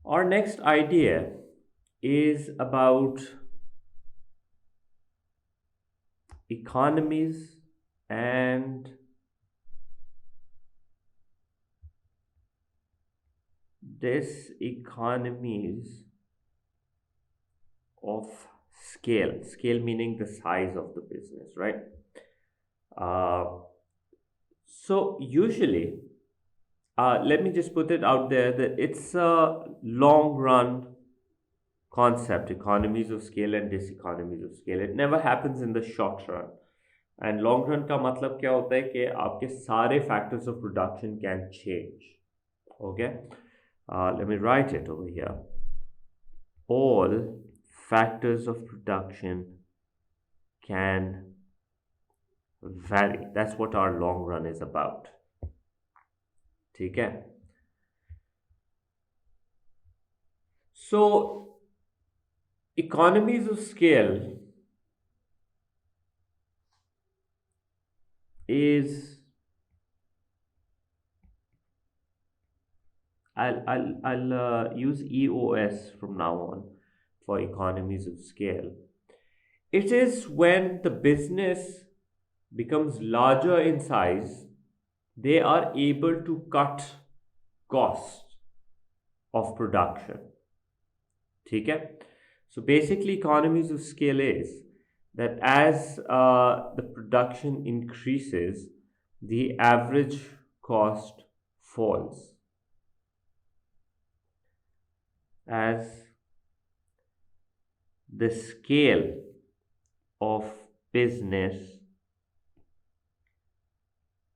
Our next idea is about economies and diseconomies of scale. Scale meaning the size of the business, right? Uh, so usually, let me just put it out there that it's a long run concept, economies of scale and diseconomies of scale. It never happens in the short run. And long run का मतलब क्या होता है कि आपके सारे factors of production can change. Okay, let me write it over here. All factors of production can vary. That's what our long run is about. ठीक है? So economies of scale is I'll use EOS from now on for economies of scale. It is when the business becomes larger in size, they are able to cut cost of production. ठीक है? So basically, economies of scale is that as the production increases, the average cost falls. As the scale of business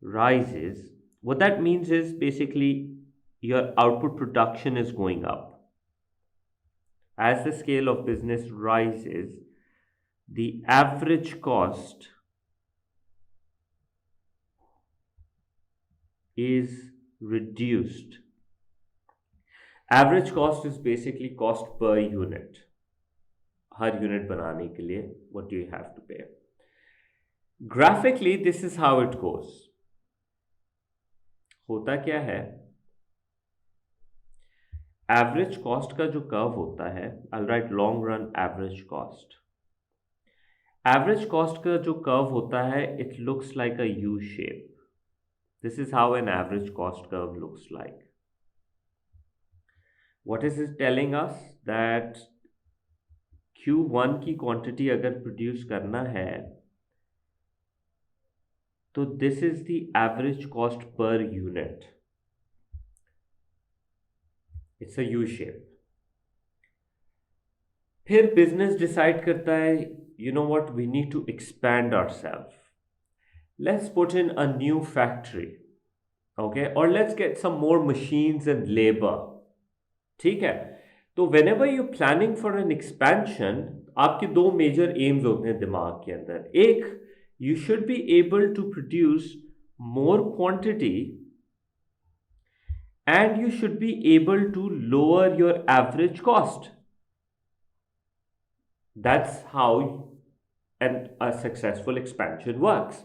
rises, what that means is basically your output production is going up. As the scale of business rises, the average cost is reduced. Average cost is basically cost per unit. Her unit बनाने के लिए what do you have to pay? Graphically, this is how it goes. होता क्या है? Average cost का जो curve होता है, I'll write long run average cost. Average cost का जो कर्व होता है, it looks like a U shape. This is how an average cost curve looks like. What is it telling us? That Q1 की quantity अगर produce करना है तो this is the average cost per unit. It's a U shape. फिर business decide करता है, you know what, we need to expand ourselves. Let's put in a new factory, okay, और let's get some more machines and labour. ठीक है? तो whenever you planning for an expansion, आपके दो major AIIMS होते हैं दिमाग के अंदर. एक, you should be able to produce more quantity and you should be able to lower your average cost. That's how a successful expansion works.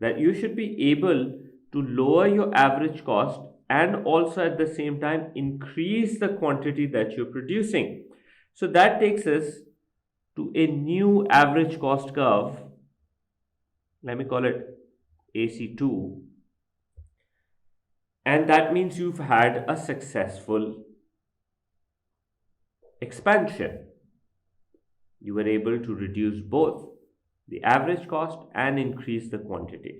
That you should be able to lower your average cost and also at the same time increase the quantity that you're producing. So that takes us to a new average cost curve. Let me call it AC2. And that means you've had a successful expansion. You were able to reduce both the average cost and increase the quantity.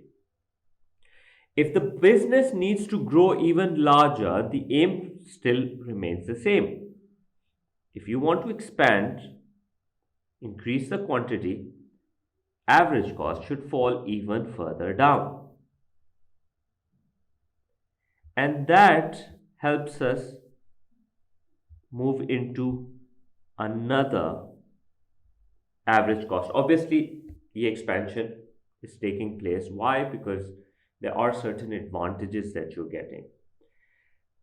If the business needs to grow even larger, the aim still remains the same. If you want to expand, increase the quantity, average cost should fall even further down. And that helps us move into another average cost. Obviously, the expansion is taking place. Why? Because there are certain advantages that you're getting.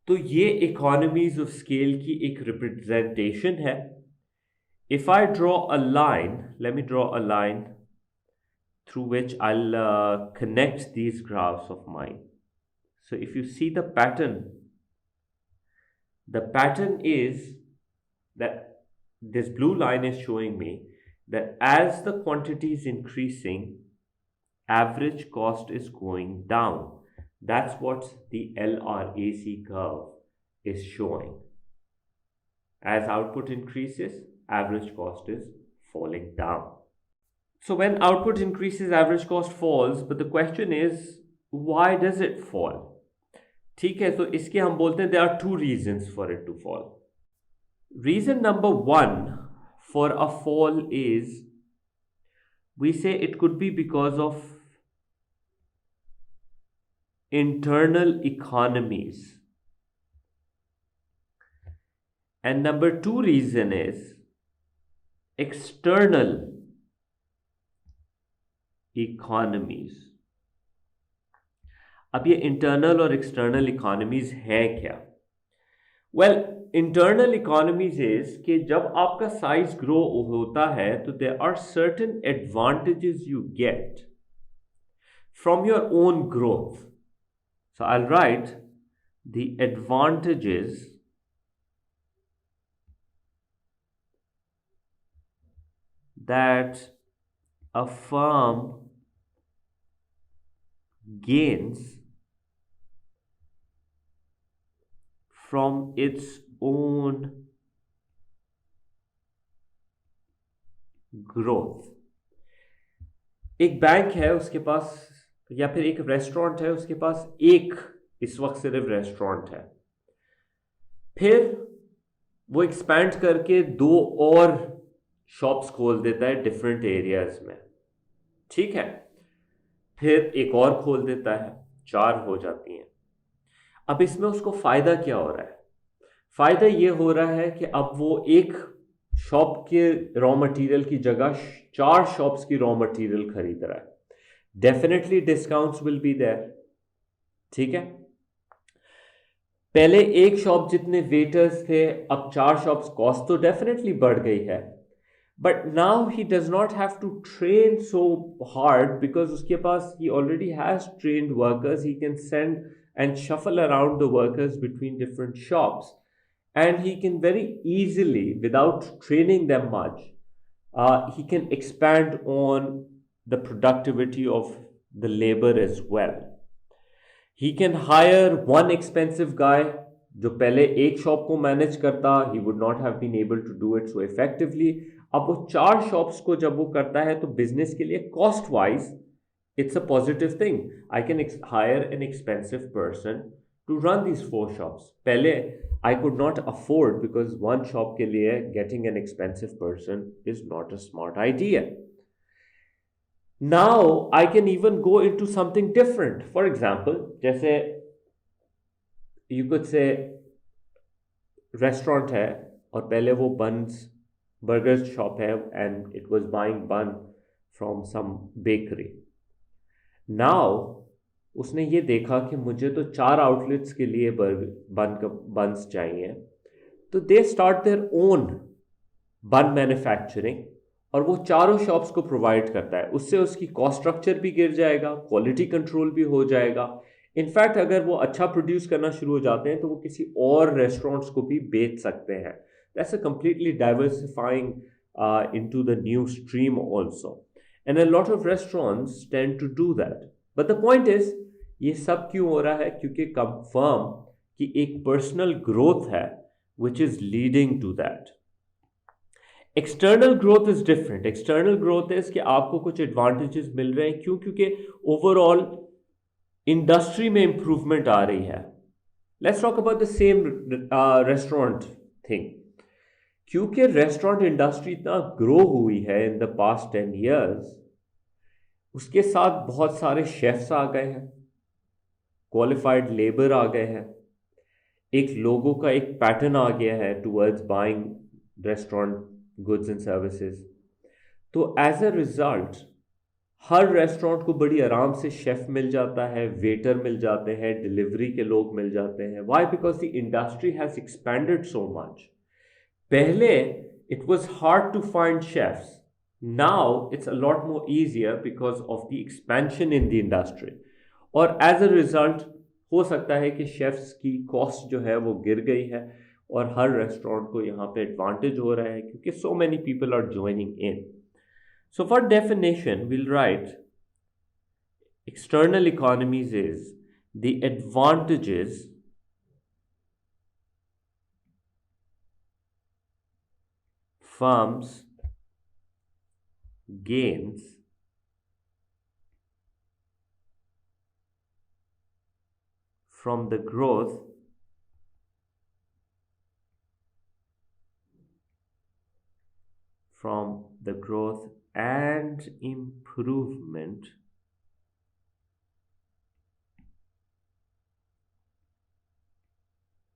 तो ये economies of scale की एक representation है. If I draw a line, let me draw a line through which I'll connect these graphs of mine. So if you see the pattern is that this blue line is showing me that as the quantity is increasing, average cost is going down. That's what the LRAC curve is showing. As output increases, average cost is falling down. So when output increases, average cost falls, but the question is, why does it fall? ठीक है, तो इसके हम बोलते हैं there are two reasons for it to fall. Reason number one for a fall is, we say it could be because of internal economies. And number two reason is external economies. अब ये internal और external economies है क्या? Well, internal economies is कि जब आपका size grow होता है तो there are certain advantages you get from your own growth. So I will write the advantages that a firm gains from its own growth. एक bank है उसके पास, या फिर एक रेस्टोरेंट है उसके पास, एक इस वक्त सिर्फ रेस्टोरेंट है, फिर वो एक्सपैंड करके दो और शॉप्स खोल देता है डिफरेंट एरियाज में. ठीक है, फिर एक और खोल देता है, चार हो जाती हैं. अब इसमें उसको फायदा क्या हो रहा है? फायदा ये हो रहा है कि अब वो एक शॉप के रॉ मटेरियल की जगह चार शॉप्स की रॉ मटेरियल खरीद रहा है. Definitely discounts will be there. ठीक है, पहले एक शॉप जितने वेटर्स थे, अब चार शॉप्स, कॉस्ट तो डेफिनेटली बढ़ गई है. But now he does not have to train so hard because उसके पास he already has trained workers. He can send and shuffle around the workers between different shops, and he can very easily, without training them much, he can expand on the productivity of the labor as well. He can hire one expensive guy जो पहले एक shop को manage करता, he would not have been able to do it so effectively. अब वो चार shops को जब वो करता है तो बिजनेस के लिए cost wise it's a positive thing. I can hire an expensive person to run these four shops. पहले I could not afford because one shop के लिए getting an expensive person is not a smart idea. Now I can even go in to something different. For example, जैसे you could say restaurant है और पहले वो buns burger shop है and it was buying bun from some bakery. Now उसने ये देखा कि मुझे तो चार आउटलेट्स के लिए बन्स चाहिए, तो दे स्टार्ट देयर ओन बन मैन्युफैक्चरिंग और वो चारों शॉप्स को प्रोवाइड करता है. उससे उसकी कॉस्ट स्ट्रक्चर भी गिर जाएगा, क्वालिटी कंट्रोल भी हो जाएगा. इनफैक्ट अगर वो अच्छा प्रोड्यूस करना शुरू हो जाते हैं तो वो किसी और रेस्टोरेंट्स को भी बेच सकते हैं. That's a completely diversifying into the new stream also. And a lot of restaurants tend to do that. But the point is, ये सब क्यों हो रहा है? क्योंकि फर्म की एक पर्सनल ग्रोथ है which is leading to that. External growth is different. External growth is कि आपको कुछ advantages मिल रहे हैं. क्यों? क्योंकि overall industry में improvement आ रही है. Let's talk about the same restaurant thing. क्योंकि रेस्टोरेंट इंडस्ट्री इतना ग्रो हुई है इन द पास्ट 10 years, उसके साथ बहुत सारे शेफ्स आ गए हैं, क्वालिफाइड लेबर आ गए हैं, एक लोगों का एक पैटर्न आ गया है towards buying restaurant goods and services. तो एज अ रिजल्ट हर रेस्टोरेंट को बड़ी आराम से शेफ मिल जाता है, वेटर मिल जाते हैं, डिलीवरी के लोग मिल जाते हैं. Why? Because the industry has expanded so much. पहले it was hard to find chefs. Now it's a lot more easier because of the expansion in the industry. और as a result हो सकता है कि शेफ्स की cost जो है वो गिर गई है, और हर रेस्टोरेंट को यहाँ पे एडवांटेज हो रहा है क्योंकि so many people are joining in. So for definition will write external economies is the advantages firms gains from the growth and improvement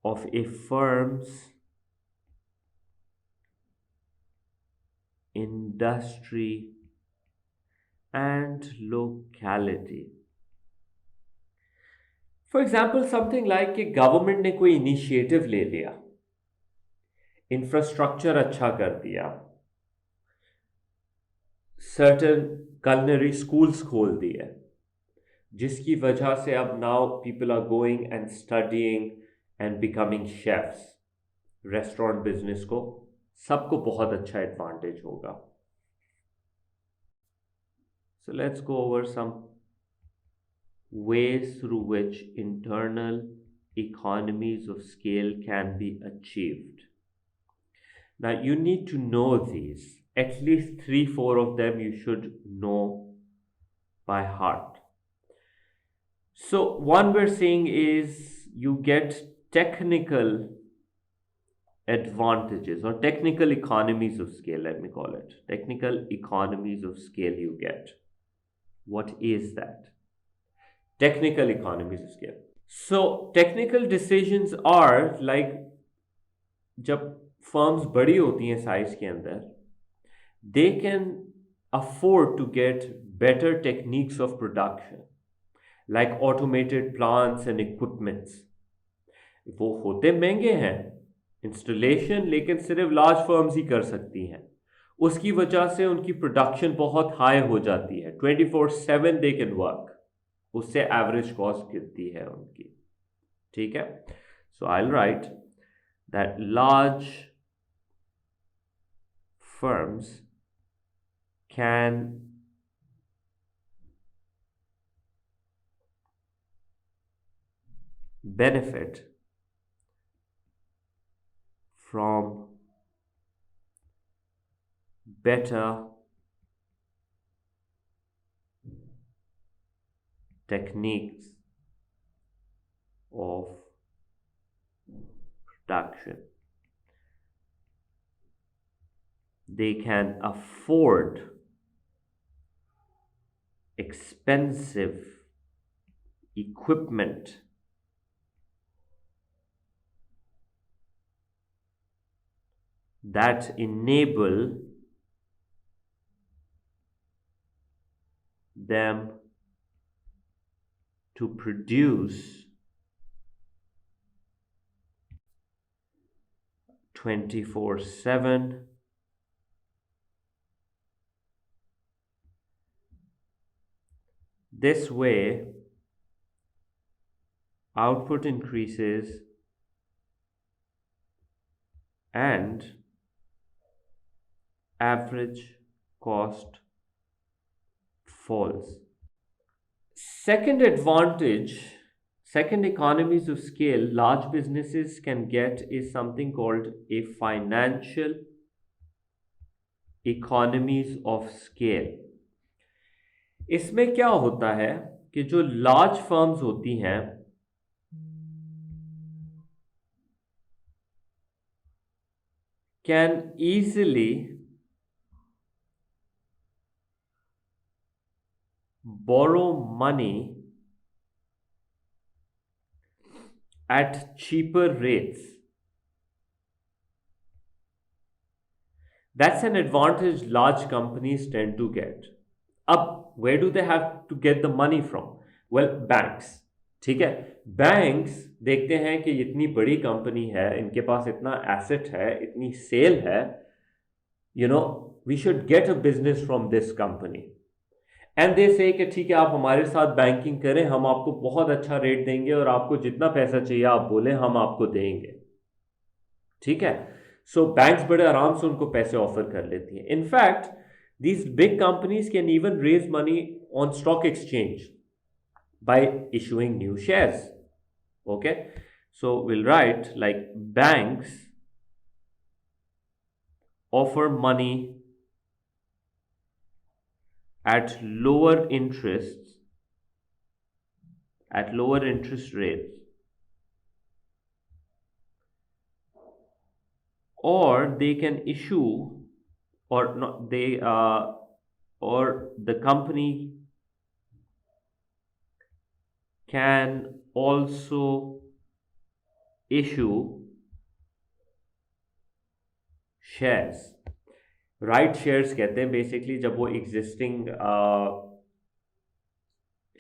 of a firm's industry and locality. For example, something like कि government ने कोई initiative ले लिया, infrastructure अच्छा कर दिया, certain culinary schools खोल दिए, जिसकी वजह से अब now people are going and studying and becoming chefs. Restaurant business को सबको बहुत अच्छा एडवांटेज होगा. So let's go over some ways through which internal economies of scale can be achieved. Now you need to know these. At least 3-4 of them you should know by heart. So one we're seeing is you get technical advantages or technical economies of scale, let me call it. Technical economies of scale you get. What is that? Technical economies of scale. So technical decisions are like जब firms बड़ी होती हैं size के अंदर, they can afford to get better techniques of production like automated plants and equipments. वो होते महंगे हैं इंस्टॉलेशन, लेकिन सिर्फ लार्ज फर्म्स ही कर सकती हैं. उसकी वजह से उनकी प्रोडक्शन बहुत हाई हो जाती है. 24/7 दे कैन वर्क. उससे एवरेज कॉस्ट गिरती है उनकी. ठीक है. So I will write that large firms can benefit from better techniques of production. They can afford expensive equipment that enable them to produce 24/7 This way, output increases and average cost falls. Second advantage, second economies of scale large businesses can get is something called a financial economies of scale. इसमें क्या होता है कि जो large firms होती हैं can easily borrow money at cheaper rates. That's an advantage large companies tend to get. अब where do they have to get the money from? Well, banks. ठीक है. बैंक्स देखते हैं कि इतनी बड़ी कंपनी है, इनके पास इतना एसेट है, इतनी सेल है, we should get a business from this company. And they say कि ठीक है, आप हमारे साथ बैंकिंग करें, हम आपको बहुत अच्छा रेट देंगे और आपको जितना पैसा चाहिए आप बोलें, हम आपको देंगे. ठीक है. सो बैंक्स बड़े आराम से उनको पैसे ऑफर कर लेती हैं. In fact these big companies can even raise money on stock exchange by issuing new shares. Okay, so we'll write like banks offer money at lower interests, at lower interest rates, or they can issue, or not they or the company can also issue shares. Right shares कहते हैं basically जब वो existing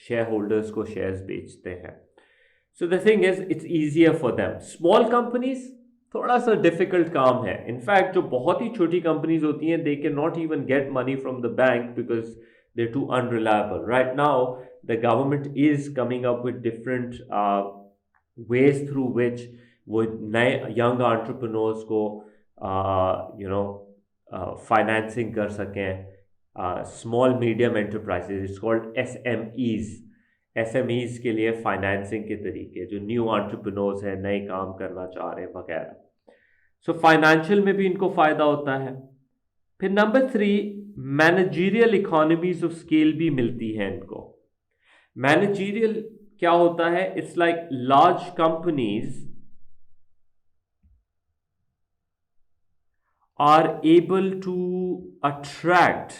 share holders को shares बेचते हैं. So the thing is it's easier for them. Small companies थोड़ा सा difficult काम है. इनफैक्ट जो बहुत ही छोटी कंपनीज होती हैं they can not even get money from the bank because they too unreliable. Right now the government is coming up with different ways through which वो नए यंग एंटरप्रेन्योर्स को फाइनेंसिंग कर सकें. Small medium enterprises it's called SMEs. SMEs के लिए financing के तरीके जो न्यू एंटरप्रेन्योर्स हैं नए काम करना चाह रहे हैं वगैरह. सो फाइनेंशियल में भी इनको फ़ायदा होता है. फिर number 3 managerial economies of scale भी मिलती है इनको. मैनेजरियल क्या होता है? It's like large companies are able to attract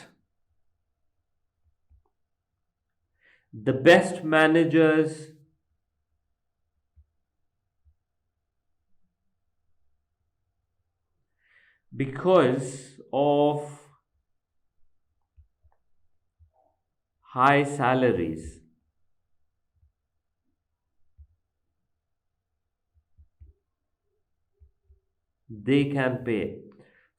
the best managers because of high salaries. They can pay.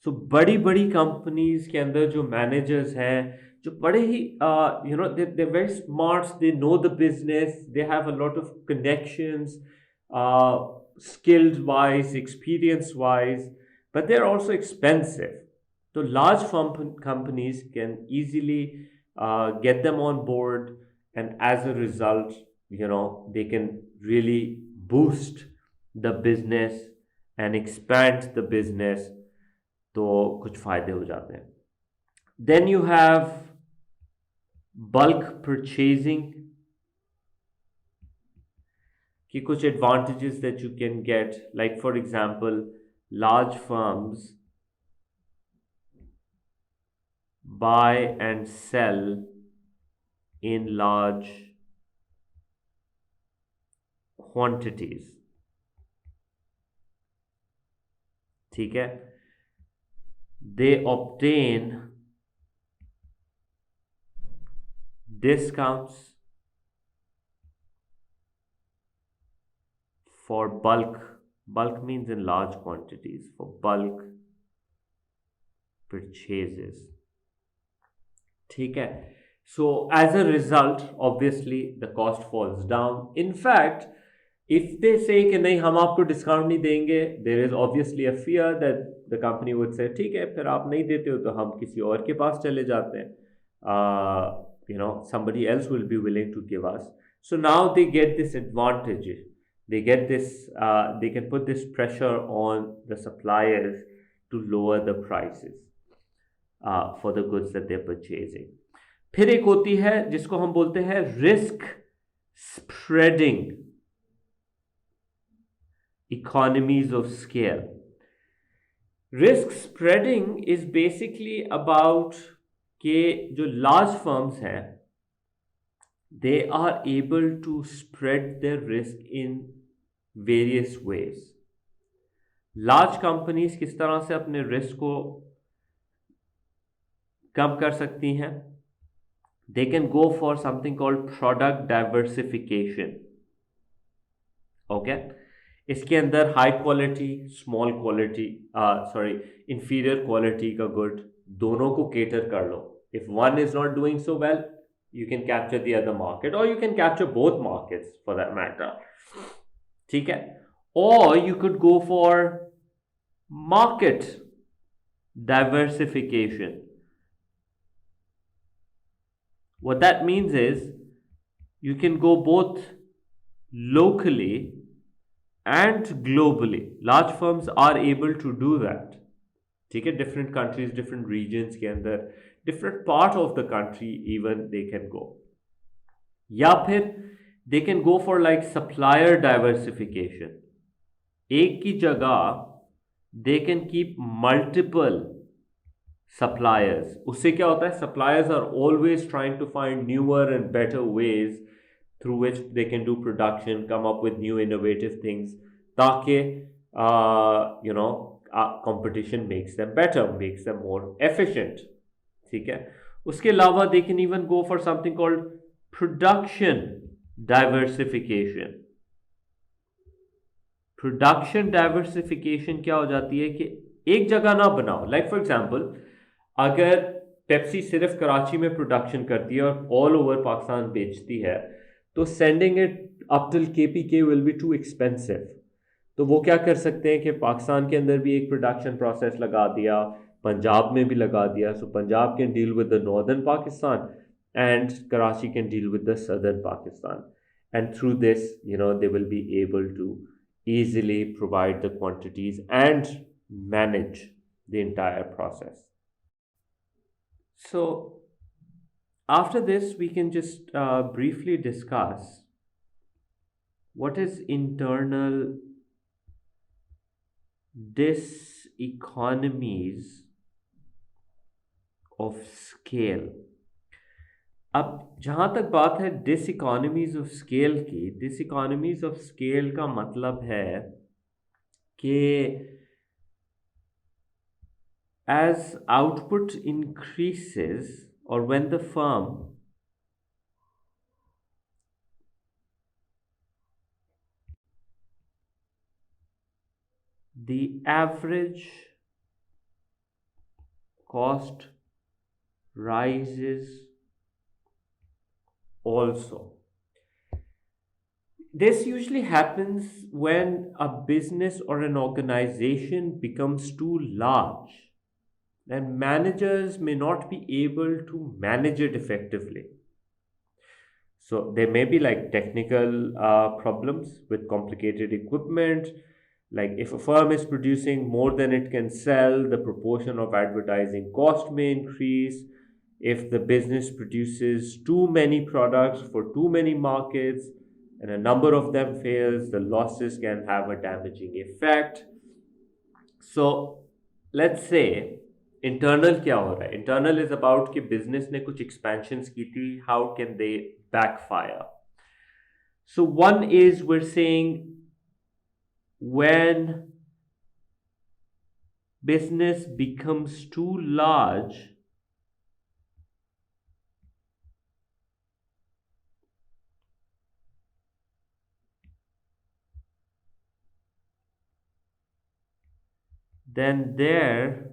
सो बड़ी बड़ी कंपनीज के अंदर जो मैनेजर्स हैं जो बड़े ही they very smart, they know the business, they have a lot of connections skilled wise, experience wise, but they are also expensive. तो large companies can easily get them on board, and as a result they can really boost the business and expand the business. तो कुछ फायदे हो जाते हैं. Then you have bulk purchasing कि कुछ advantages that you can get, like for example large firms buy and sell in large quantities. ठीक है. They obtain discounts for bulk. Bulk means in large quantities, for bulk purchases. ठीक है. So as a result obviously the cost falls down. In fact if they say कि नहीं हम आपको discount नहीं देंगे, there is obviously a fear that the company would say ठीक है फिर आप नहीं देते हो तो हम किसी और के पास चले जाते हैं. Somebody else will be willing to give us. So now they get this advantage. They get this they can put this pressure on the suppliers to lower the prices for the goods that they're purchasing. फिर एक होती है जिसको हम बोलते हैं risk spreading economies of scale. Risk spreading is basically about कि जो large firms हैं they are able to spread their risk in various ways. Large companies किस तरह से अपने risk को कम कर सकती हैं? They can go for something called product diversification. Okay? इसके अंदर high quality, small quality, inferior quality का गुड दोनों को केटर कर लो. If one is not doing so well you can capture the other market, or you can capture both markets for that matter. ठीक है. Or you could go for Market diversification. What that means is you can go both locally and globally. Large firms are able to do that. ठीक है, different countries, different regions के अंदर, different part of the country even they can go. या फिर they can go for like supplier diversification. एक की जगह they can keep multiple suppliers. उससे क्या होता है, suppliers are always trying to find newer and better ways through which they can do production, come up with new innovative things, ताकि competition makes them better, makes them more efficient. ठीक है, उसके अलावा they can even go for something called production diversification. Production diversification क्या हो जाती है कि एक जगह ना बनाओ. लाइक फॉर एग्जांपल, अगर पेप्सी सिर्फ कराची में प्रोडक्शन करती है और ऑल ओवर पाकिस्तान बेचती है, तो sending it up till KPK will be too expensive. तो वो क्या कर सकते हैं कि पाकिस्तान के अंदर भी एक प्रोडक्शन प्रोसेस लगा दिया, पंजाब में भी लगा दिया. So Punjab can deal with the northern Pakistan and Karachi can deal with the southern Pakistan. And through this, they will be able to easily provide the quantities and manage the entire process. So, after this, we can just briefly discuss what is internal diseconomies of scale. अब जहाँ तक बात है डिसइकोनॉमीज of scale की, डिसइकोनॉमीज of scale का मतलब है कि as output increases or when the firm the average cost rises also. This usually happens when a business or an organization becomes too large and managers may not be able to manage it effectively. So there may be like technical problems with complicated equipment. Like if a firm is producing more than it can sell, the proportion of advertising cost may increase. If the business produces too many products for too many markets and a number of them fails, the losses can have a damaging effect. So let's say internal क्या हो रहा है. Internal is about कि business ने कुछ expansions की थी, how can they backfire. So one is we're saying when business becomes too large, then there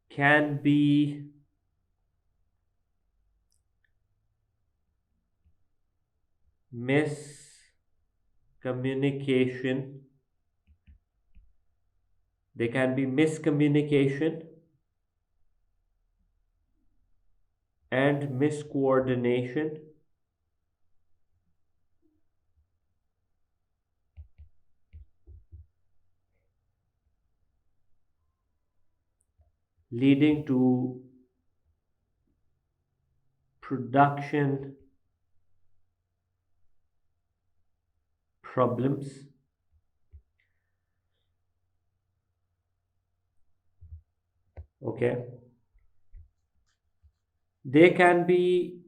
can be miscommunication. There can be miscommunication and miscoordination. Leading to production problems. Okay. There can be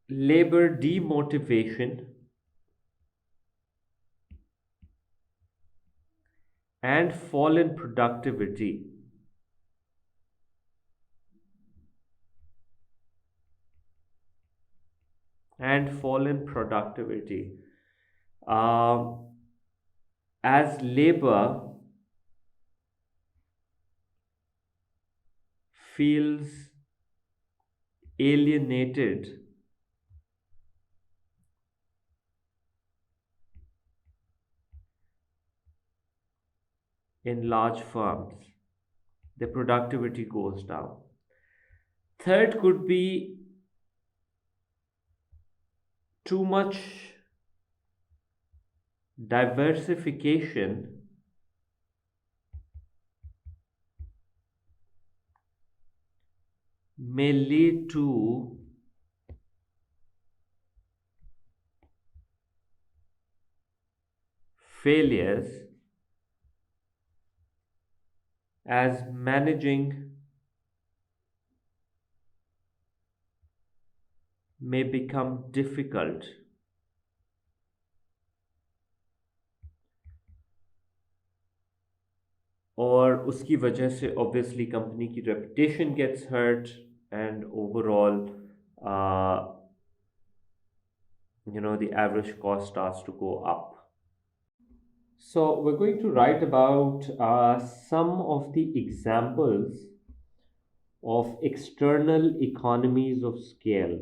labor demotivation and fall in productivity. And fall in productivity. As labor feels alienated in large firms, their productivity goes down. Third could be too much diversification may lead to failures as managing may become difficult और उसकी वजह से obviously company की reputation gets hurt and overall uh, the average cost starts to go up. So we're going to write about some of the examples of external economies of scale.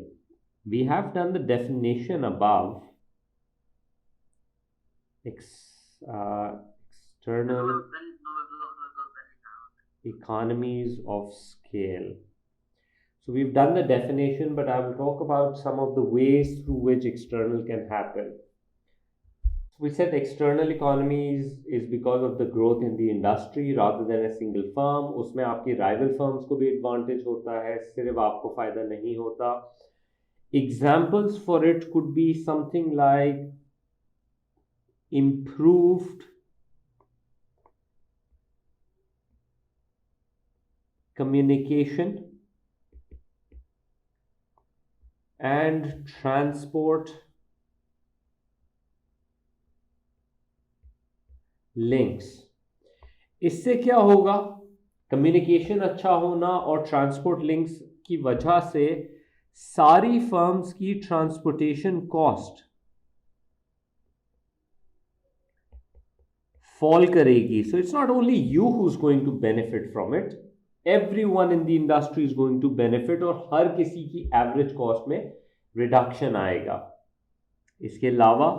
We have done the definition above. External economies of scale. So we've done the definition, but I will talk about some of the ways through which external can happen. So we said external economies is because of the growth in the industry rather than a single firm. उसमें आपकी rival firms को भी advantage होता है, सिर्फ आपको फायदा नहीं होता. Examples for it could be something like improved communication and transport links. इससे क्या होगा? कम्युनिकेशन अच्छा होना और ट्रांसपोर्ट लिंक्स की वजह से सारी फर्म्स की ट्रांसपोर्टेशन कॉस्ट फॉल करेगी. So it's not only you who is going to benefit from it, everyone in the industry is going to benefit और हर किसी की एवरेज कॉस्ट में रिडक्शन आएगा. इसके अलावा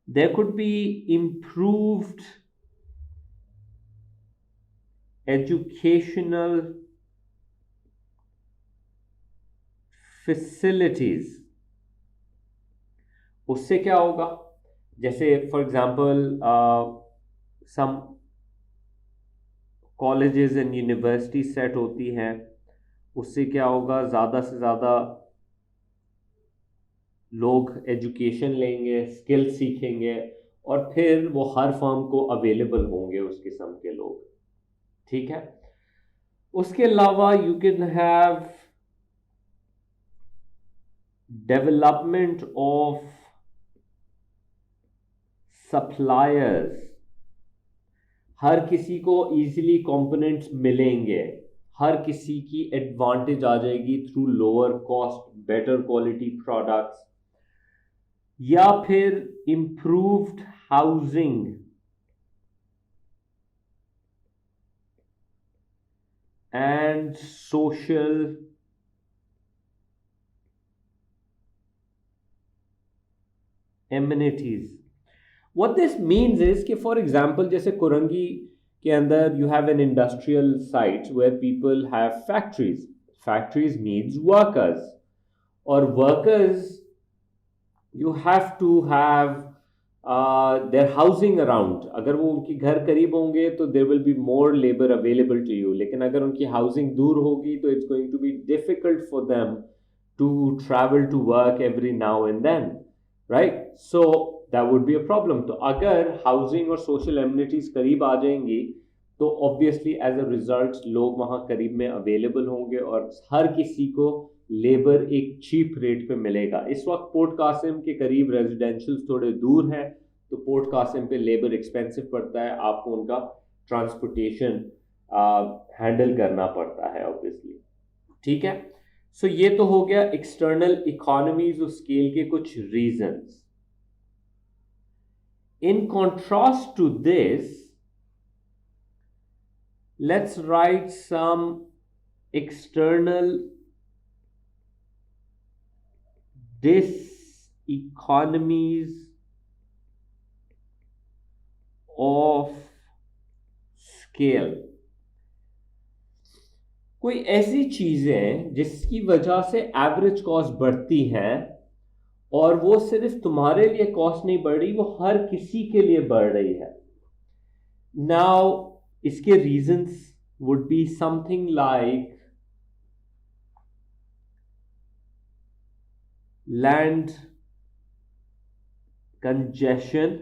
there could be improved educational facilities. उससे क्या होगा? जैसे for example some colleges and university set होती हैं, उससे क्या होगा? ज़्यादा से ज़्यादा लोग एजुकेशन लेंगे, स्किल सीखेंगे और फिर वो हर फर्म को अवेलेबल होंगे उस किस्म के लोग. ठीक है. उसके अलावा you can have development of suppliers. हर किसी को इजीली कंपोनेंट्स मिलेंगे, हर किसी की एडवांटेज आ जाएगी through lower cost, better quality products. या फिर improved housing and social amenities. What this means is कि फॉर एग्जाम्पल जैसे कुरंगी के अंदर you have an industrial sites where people have factories. Factories needs workers और workers you have to have their housing around. अगर वो उनकी घर करीब होंगे तो there will be more labor available to you. लेकिन अगर उनकी housing दूर होगी तो it's going to be difficult for them to travel to work every now and then, right? So that would be a problem. तो अगर housing और social amenities करीब आ जाएंगी तो obviously as a result लोग वहाँ करीब में available होंगे और हर किसी को लेबर एक चीप रेट पे मिलेगा. इस वक्त पोर्ट कासिम के करीब रेजिडेंशियल्स थोड़े दूर हैं तो पोर्ट कासिम पे लेबर एक्सपेंसिव पड़ता है, आपको उनका ट्रांसपोर्टेशन हैंडल करना पड़ता है ऑब्वियसली. ठीक है. सो ये तो हो गया एक्सटर्नल इकोनॉमीज ऑफ स्केल के कुछ reasons. In contrast to this let's write some external diseconomies of scale। कोई ऐसी चीजें जिसकी वजह से एवरेज कॉस्ट बढ़ती हैं, और वो सिर्फ तुम्हारे लिए कॉस्ट नहीं बढ़ रही, वो हर किसी के लिए बढ़ रही है। नाउ इसके reasons would be something like land congestion,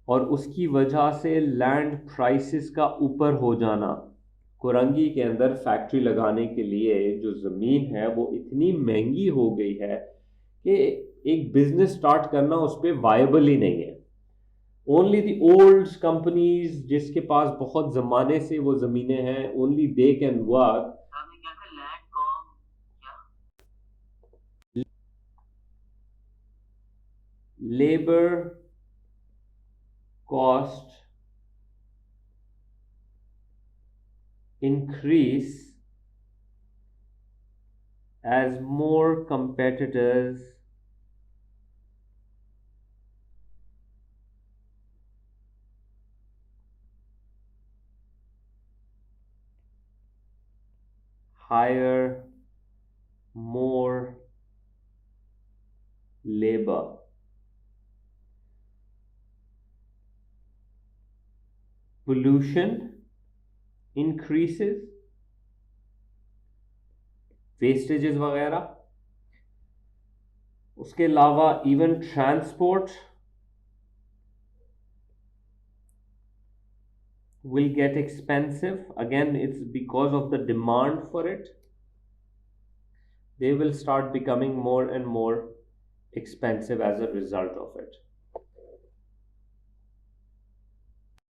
और उसकी वजह से लैंड प्राइसेस का ऊपर हो जाना। कुरंगी के अंदर फैक्ट्री लगाने के लिए जो ज़मीन है वो इतनी महंगी हो गई है कि एक बिजनेस स्टार्ट करना उस पर वायबल ही नहीं है। ओनली द ओल्ड कंपनीज जिसके पास बहुत ज़माने से वो ज़मीनें हैं, only they can work. Labour cost increase as more competitors hire more labor। Pollution increases, wastages वगैरह। उसके अलावा even transport will get expensive, again it's because of the demand for it, they will start becoming more and more expensive as a result of it।